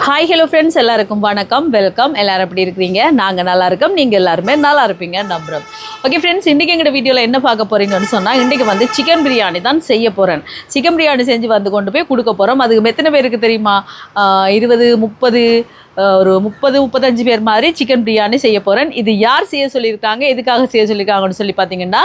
Hi hello friends, எல்லாருக்கும் வணக்கம், welcome. எல்லாரும் எப்படி இருக்கிறீங்க? நாங்கள் நல்லா இருக்கோம், நீங்கள் எல்லாருமே நல்லா இருப்பீங்க நம்புகிறோம். ஓகே ஃப்ரெண்ட்ஸ், இன்றைக்கி எங்கள் வீடியோவில் என்ன பார்க்க போகிறீங்கன்னு சொன்னால், இன்றைக்கி வந்து சிக்கன் பிரியாணி தான் செய்ய போகிறேன். சிக்கன் பிரியாணி செஞ்சு வந்து கொண்டு போய் கொடுக்க போகிறோம். அதுக்கு எத்தனை பேருக்கு தெரியுமா? 20, 30, ஒரு 30-35 பேர் மாதிரி சிக்கன் பிரியாணி செய்ய போகிறேன். இது யார் செய்ய சொல்லியிருக்காங்க, எதுக்காக செய்ய சொல்லியிருக்காங்கன்னு சொல்லி பார்த்தீங்கன்னா,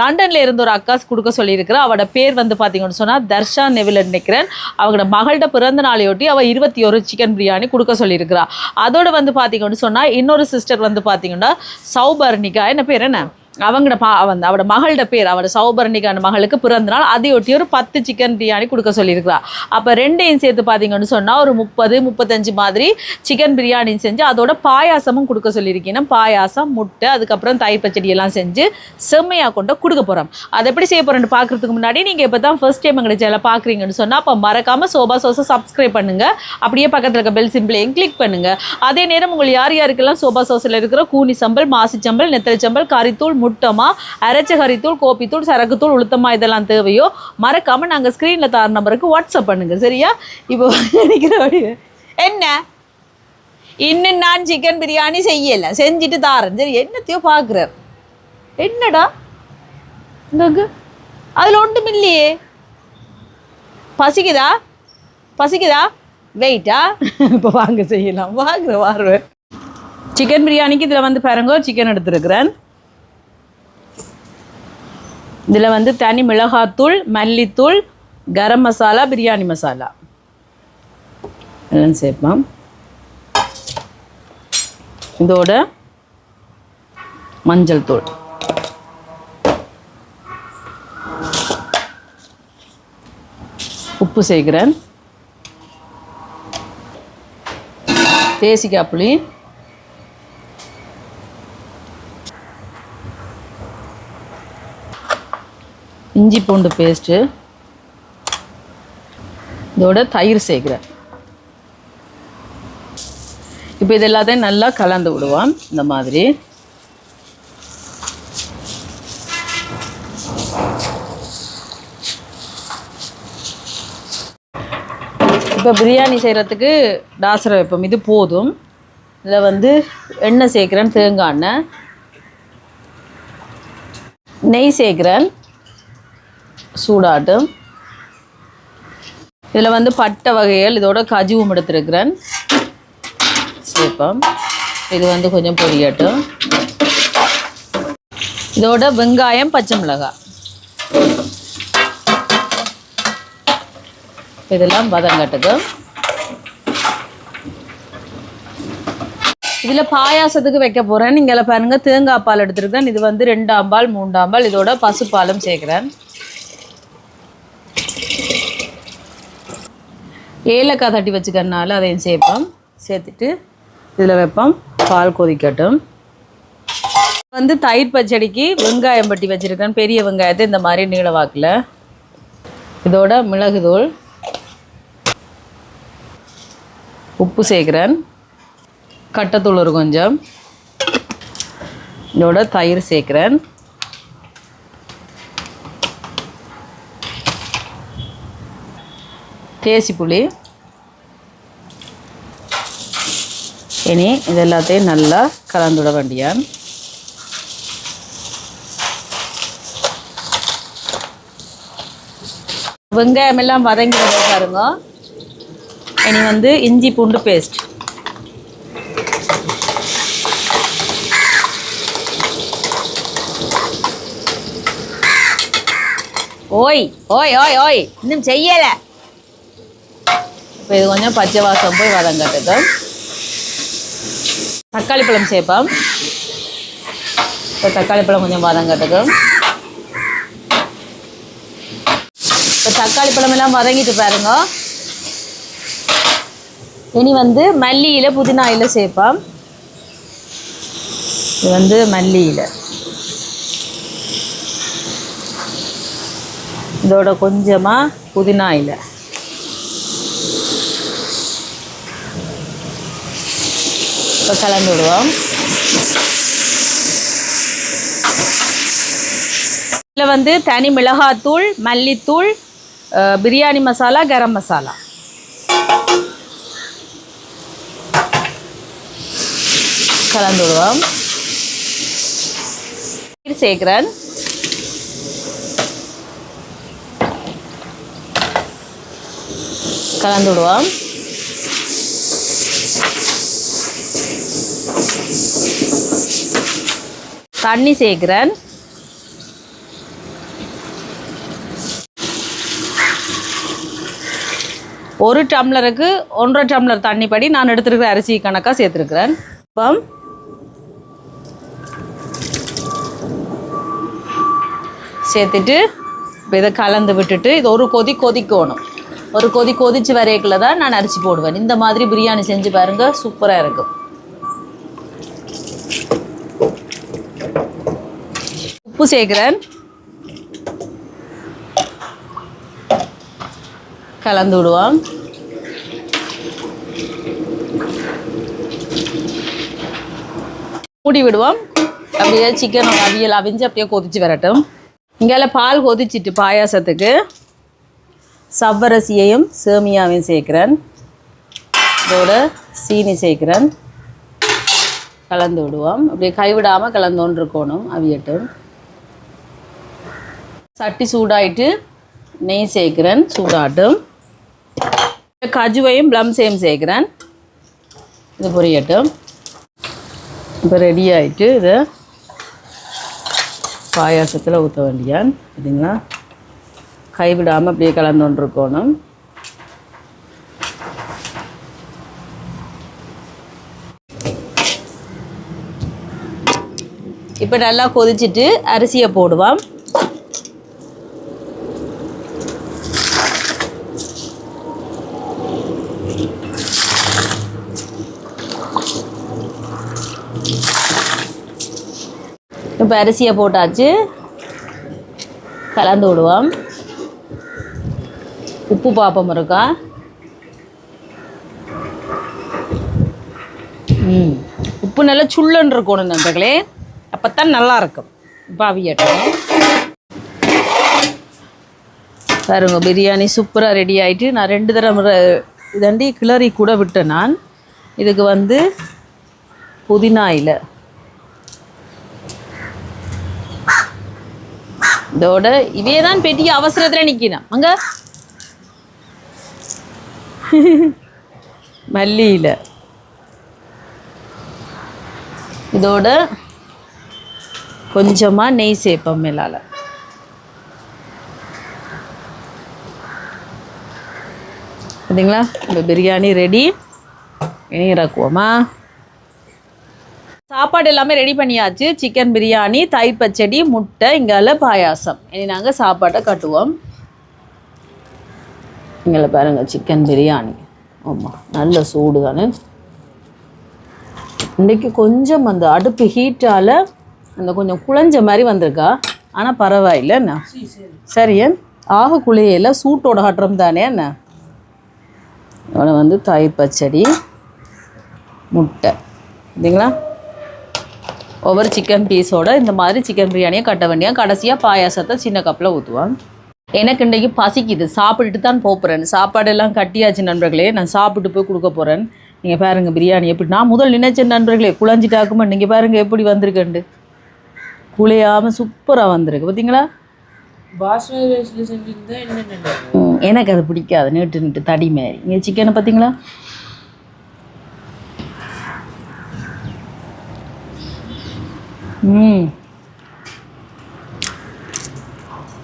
லண்டனில் இருந்து ஒரு அக்காஸ் கொடுக்க சொல்லியிருக்கிறேன். அவட பேர் வந்து பார்த்தீங்கன்னு சொன்னால் தர்ஷா நெவில் நினைக்கிறேன். அவங்களோட மகள்கிட்ட பிறந்த நாளையொட்டி அவள் 21 சிக்கன் பிரியாணி கொடுக்க சொல்லியிருக்கிறா. அதோடு வந்து பார்த்தீங்கன்னு சொன்னால் இன்னொரு சிஸ்டர் வந்து பார்த்தீங்கன்னா சௌபர்ணிகா, என்ன பேர் என்ன அவட மகளோட பேர், அவட சௌபர்ணிகான மகளுக்கு பிறந்தநாள், அதையொட்டி ஒரு 10 சிக்கன் பிரியாணி கொடுக்க சொல்லியிருக்கிறா. அப்போ ரெண்டையும் சேர்த்து பார்த்தீங்கன்னு சொன்னால் ஒரு 30-35 மாதிரி சிக்கன் பிரியாணி செஞ்சு அதோட பாயாசமும் கொடுக்க சொல்லியிருக்கீங்க. பாயாசம், முட்டை, அதுக்கப்புறம் தயிர் பச்சடி எல்லாம் செஞ்சு செம்மையாக கொண்டு கொடுக்க போகிறோம். அதை எப்படி செய்ய போகிறேன்னு பார்க்குறதுக்கு முன்னாடி நீங்கள் இப்போ தான் ஃபர்ஸ்ட் டைம் எங்களை சேனலை பார்க்குறீங்கன்னு சொன்னால் அப்போ மறக்காமல் சோபா சோஸை சப்ஸ்கிரைப் பண்ணுங்கள். அப்படியே பக்கத்தில் இருக்க பெல் சிம்பிளையும் கிளிக் பண்ணுங்கள். அதே நேரம் உங்களுக்கு யாருக்கெல்லாம் சோபா சோஸில் இருக்கிற கூனி சம்பல், மாசி சம்பல், நெத்தலை சம்பல், கறித்தூள், முட்டமா, அரைச்ச கறித்தூள், கோப்பித்தூள், சரக்குத்தூள், உளுத்தமா இதெல்லாம் தேவையோ மறக்காம நாங்கள் ஸ்க்ரீனில் தார நம்பருக்கு வாட்ஸ்அப் பண்ணுங்க. சரியா? இப்போ என்ன இன்னும் நான் சிக்கன் பிரியாணி செய்யலை, செஞ்சுட்டு தாரேன். சரி, என்னத்தையோ பார்க்குறார். என்னடா இங்கே அதில் ஒன்றும் இல்லையே. பசிக்குதா வெயிட்டா? இப்போ வாங்க செய்யலாம். வாருவேன். சிக்கன் பிரியாணிக்கு இதில் வந்து பாருங்க, சிக்கன் எடுத்துருக்கிறேன். இதில் வந்து தனி மிளகாத்தூள், மல்லித்தூள், கரம் மசாலா, பிரியாணி மசாலா எல்லாம் சேர்ப்போம். இதோட மஞ்சள் தூள், உப்பு சேர்க்கிறேன், தேசிக்காய் புளி, இஞ்சி பூண்டு பேஸ்ட்டு, இதோட தயிர் சேர்க்குறேன். இப்போ இது எல்லாத்தையும் நல்லா கலந்து விடுவோம். இந்த மாதிரி இப்போ பிரியாணி செய்கிறதுக்கு டாசரை வைப்போம். இது போதும். இதில் வந்து எண்ணெய் சேர்க்குறேன், தேங்காய் எண்ணெய், நெய் சேர்க்குறேன் சூடாட்டும். இதில் வந்து பட்டை வகைகள், இதோட கஜுவும் எடுத்துருக்கிறேன் சேர்ப்போம். இது வந்து கொஞ்சம் பொரியட்டும். இதோட வெங்காயம், பச்சை மிளகாய் இதெல்லாம் வதங்கட்டுக்கும். இதில் பாயாசத்துக்கு வைக்க போகிறேன். இங்கே பாருங்கள், தேங்காய் பால் எடுத்துருக்கேன். இது வந்து 2 ஆம்பால் 3 ஆம்பால். இதோட பசுப்பாலும் சேர்க்குறேன். ஏலக்காய் தட்டி வச்சுக்கிறனால அதையும் சேர்ப்போம். சேர்த்துட்டு இதில் வைப்போம். பால் கொதிக்கட்டும். வந்து தயிர் பச்சடிக்கு வெங்காயம் பட்டி வச்சுருக்கேன். பெரிய வெங்காயத்தை இந்த மாதிரி நீள வாக்கில். இதோட மிளகுத்தூள், உப்பு சேர்க்குறேன், கட்டத்தூள் ஒரு கொஞ்சம், இதோட தயிர் சேர்க்குறேன், தேசி புளி. இனி இது எல்லாத்தையும் நல்லா கலந்துவிட வேண்டியான். வெங்காயம் எல்லாம் வதங்கி பாருங்க. இனி வந்து இஞ்சி பூண்டு பேஸ்ட், ஓய் ஓய் ஓய் ஓய் இன்னும் செய்யலை. இப்போ இது கொஞ்சம் பச்சை வாசம் போய் வதங்கட்டுக்கும். தக்காளி பழம் சேர்ப்போம். இப்போ தக்காளி பழம் கொஞ்சம் வதங்கட்டுக்கும். இப்போ தக்காளி பழம் எல்லாம் வதங்கிட்டு பாருங்க. இனி வந்து மல்லியில், புதினாயில் சேர்ப்போம். இது வந்து மல்லியில், இதோட கொஞ்சமாக புதினாயில், இப்போ கலந்து விடுவோம். இதில் வந்து தனி மிளகாத்தூள், மல்லித்தூள், பிரியாணி மசாலா, கரம் மசாலா. கலந்து விடுவோம். சேர்க்கிறேன். கலந்து விடுவோம். தண்ணி சேர்க்கிறேன். ஒரு டம்ளருக்கு 1.5 டம்ளர் தண்ணி படி நான் எடுத்துருக்கிற அரிசி கணக்காக சேர்த்துருக்கிறேன். இப்போ சேர்த்துட்டு இப்போ இதை கலந்து விட்டுட்டு இது ஒரு கொதிக்கணும். ஒரு கொதிச்சு வரைக்குள்ள தான் நான் அரிசி போடுவேன். இந்த மாதிரி பிரியாணி செஞ்சு பாருங்கள், சூப்பராக இருக்கும். உப்பு சேர்க்கிறேன். கலந்து விடுவோம். மூடி விடுவோம். அப்படியே சிக்கன் அவியல் அவிஞ்சு அப்படியே கொதிச்சு வரட்டும். இங்கே பால் கொதிச்சிட்டு பாயாசத்துக்கு சவ்வரிசியையும் சேமியாவையும் சேர்க்கிறேன். இதோட சீனி சேர்க்கிறேன். கலந்து விடுவோம். அப்படியே கைவிடாமல் கலந்தோன்னு இருக்கணும், அவியட்டும். சட்டி சூடாயிட்டு நெய் சேர்க்கிறேன், சூடாட்டும். கஜுவையும் ப்ளம்ஸையும் சேர்க்கிறேன். இது பொரியட்டும். இப்போ ரெடி ஆகிட்டு இதை பாயாசத்தில் ஊற்ற வேண்டியான். பார்த்தீங்களா, கைவிடாமல் அப்படியே கலந்தோன்னு இருக்கணும். இப்போ நல்லா கொதிச்சுட்டு அரிசியை போடுவோம். இப்போ அரிசியை போட்டாச்சு. கலந்து விடுவோம். உப்பு பாப்பம் இருக்கா? உப்பு நல்லா சுள்ளன்னு இருக்கணும் நண்பர்களே, அப்போ தான் நல்லாயிருக்கும். இப்போ அவியட்டும். பாருங்க, பிரியாணி சூப்பராக ரெடி ஆகிட்டு நான் 2 தடவை இதண்டி கிளறி கூட விட்டேன். நான் இதுக்கு புதினா இலை, இதோட இவே தான் பெரிய அவசரத்தில் நிற்கணும். அங்கே மல்லி இலை, இதோட கொஞ்சமாக நெய் சேர்ப்போம் மேலால். பார்த்தீங்களா, இந்த பிரியாணி ரெடி. இனி இறக்குவோமா? சாப்பாடு எல்லாமே ரெடி பண்ணியாச்சு. சிக்கன் பிரியாணி, தயிர் பச்சடி, முட்டை, இங்கால பாயாசம். இனி நாங்கள் சாப்பாட்டை கட்டுவோம். இங்கே பாருங்கள், சிக்கன் பிரியாணி. ஆமாம், நல்ல சூடு தானே. இன்றைக்கி கொஞ்சம் அந்த அடுப்பு ஹீட்டால் அந்த கொஞ்சம் குழஞ்ச மாதிரி வந்திருக்கா. ஆனால் பரவாயில்ல என்ன, சரியா ஆக குழையில சூட்டோட ஹட்டம் தானே என்ன. இவனை தயிர் பச்சடி, முட்டை. பார்த்தீங்களா, ஒவ்வொரு சிக்கன் பீஸோட இந்த மாதிரி சிக்கன் பிரியாணியை கட்ட வேண்டிய. கடைசியாக பாயாசத்தை சின்ன கப்பில் ஊற்றுவான். எனக்கு இன்றைக்கி பசிக்குது, சாப்பிட்டுட்டு தான் போகிறேன். சாப்பாடெல்லாம் கட்டியாச்சு நண்பர்களே, நான் சாப்பிட்டு போய் கொடுக்க போகிறேன். நீங்கள் பாருங்கள் பிரியாணி எப்படி நான் முதல் நினைச்சேன் நண்பர்களே, குழஞ்சிட்டாக்குமா. நீங்கள் பாருங்கள் எப்படி வந்திருக்கேன்ட்டு, குழையாமல் சூப்பராக வந்திருக்கு. பார்த்தீங்களா, பாஸ்மதி ரைஸில் செஞ்சுருந்தா என்ன. எனக்கு அது பிடிக்காது, நீட்டு தடி மாரி. இங்கே சிக்கனை பார்த்தீங்களா,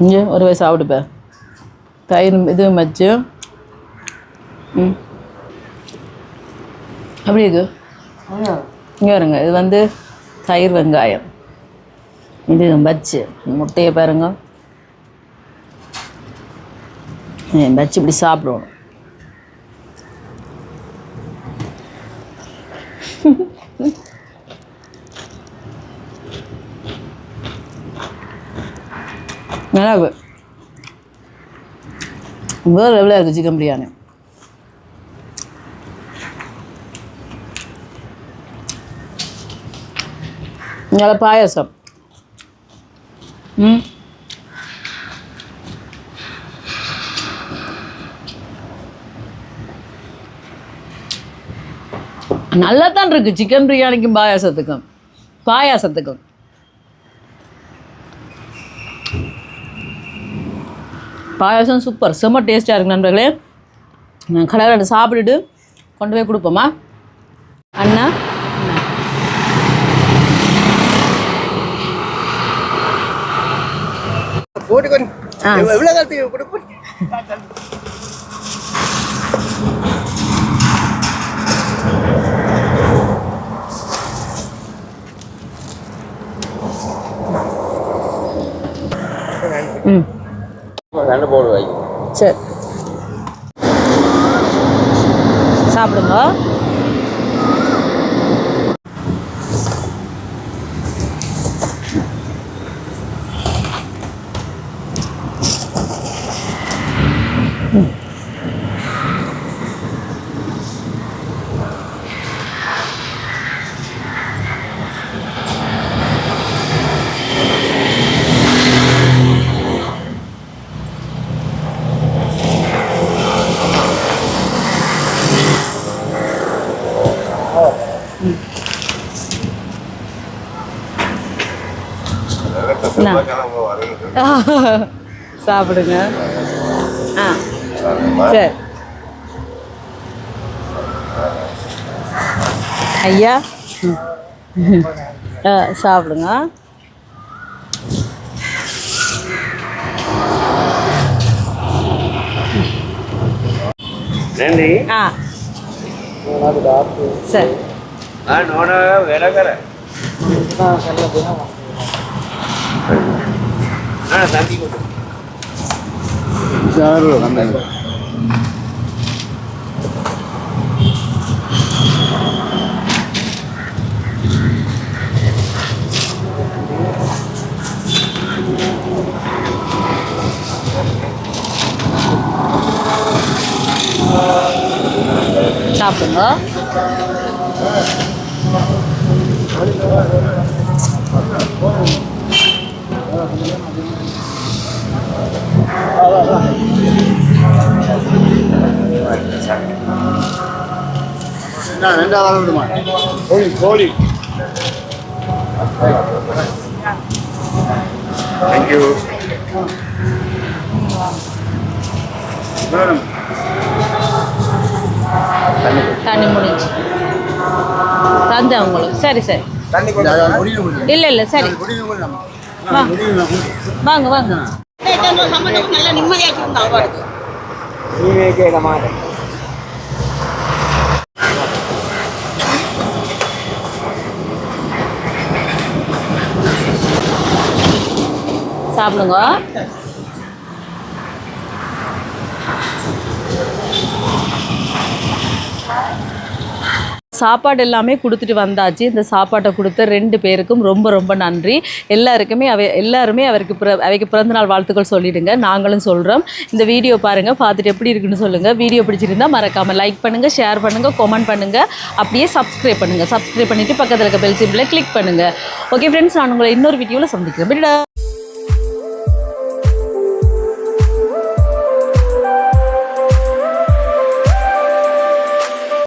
இங்கே ஒரு வயசு சாப்பிடுப்பேன். தயிர் இதுவும் வச்சு அப்படி இருக்கு. இங்கே வருங்க, இது தயிர் வெங்காயம், இது வச்சு முட்டையை பாருங்க வச்சு இப்படி சாப்பிடுவோம். நல்லா இருக்கு. வேறு லெவலாக இருக்குது சிக்கன் பிரியாணி. நல்லா பாயாசம். நல்லா தான் இருக்குது சிக்கன் பிரியாணிக்கும் பாயாசத்துக்கும் பாயாசம் சூப்பர் செம்ம டேஸ்ட்டாக இருக்கு நண்பர்களே. நான் கடையில் சாப்பிட்டுட்டு கொண்டு போய் கொடுப்போமா அண்ணா? எவ்வளோ காலத்துக்கு கொடுப்பேன். சரி சாப்பிடுங்க. சாப்பிடுங்க. சரி ஐயா சாப்பிடுங்க. சரி சாப்பிடுங்க. கோழி தேங்க்யூ. தண்ணி முடிஞ்சு தந்தேன் உங்களுக்கு. சரி சரி இல்லை இல்லை சரி வாங்க வாங்க. சாப்பிடுங்க. சாப்பாடு எல்லாமே கொடுத்துட்டு வந்தாச்சு. இந்த சாப்பாட்டை கொடுத்த 2 பேருக்கும் ரொம்ப ரொம்ப நன்றி. எல்லாருமே அவைக்கு பிறந்தநாள் வாழ்த்துக்கள் சொல்லிடுங்க. நாங்களும் சொல்கிறோம். இந்த வீடியோ பாருங்கள், பார்த்துட்டு எப்படி இருக்குன்னு சொல்லுங்கள். வீடியோ பிடிச்சிருந்தா மறக்காமல் லைக் பண்ணுங்கள், ஷேர் பண்ணுங்கள், கமெண்ட் பண்ணுங்கள், அப்படியே சப்ஸ்கிரைப் பண்ணுங்கள். சப்ஸ்கிரைப் பண்ணிவிட்டு பக்கத்தில் இருக்க பெல் சிம்பிளை கிளிக் பண்ணுங்கள். ஓகே ஃப்ரெண்ட்ஸ், நான் உங்களை இன்னொரு வீடியோவில் சந்திக்கிறேன்.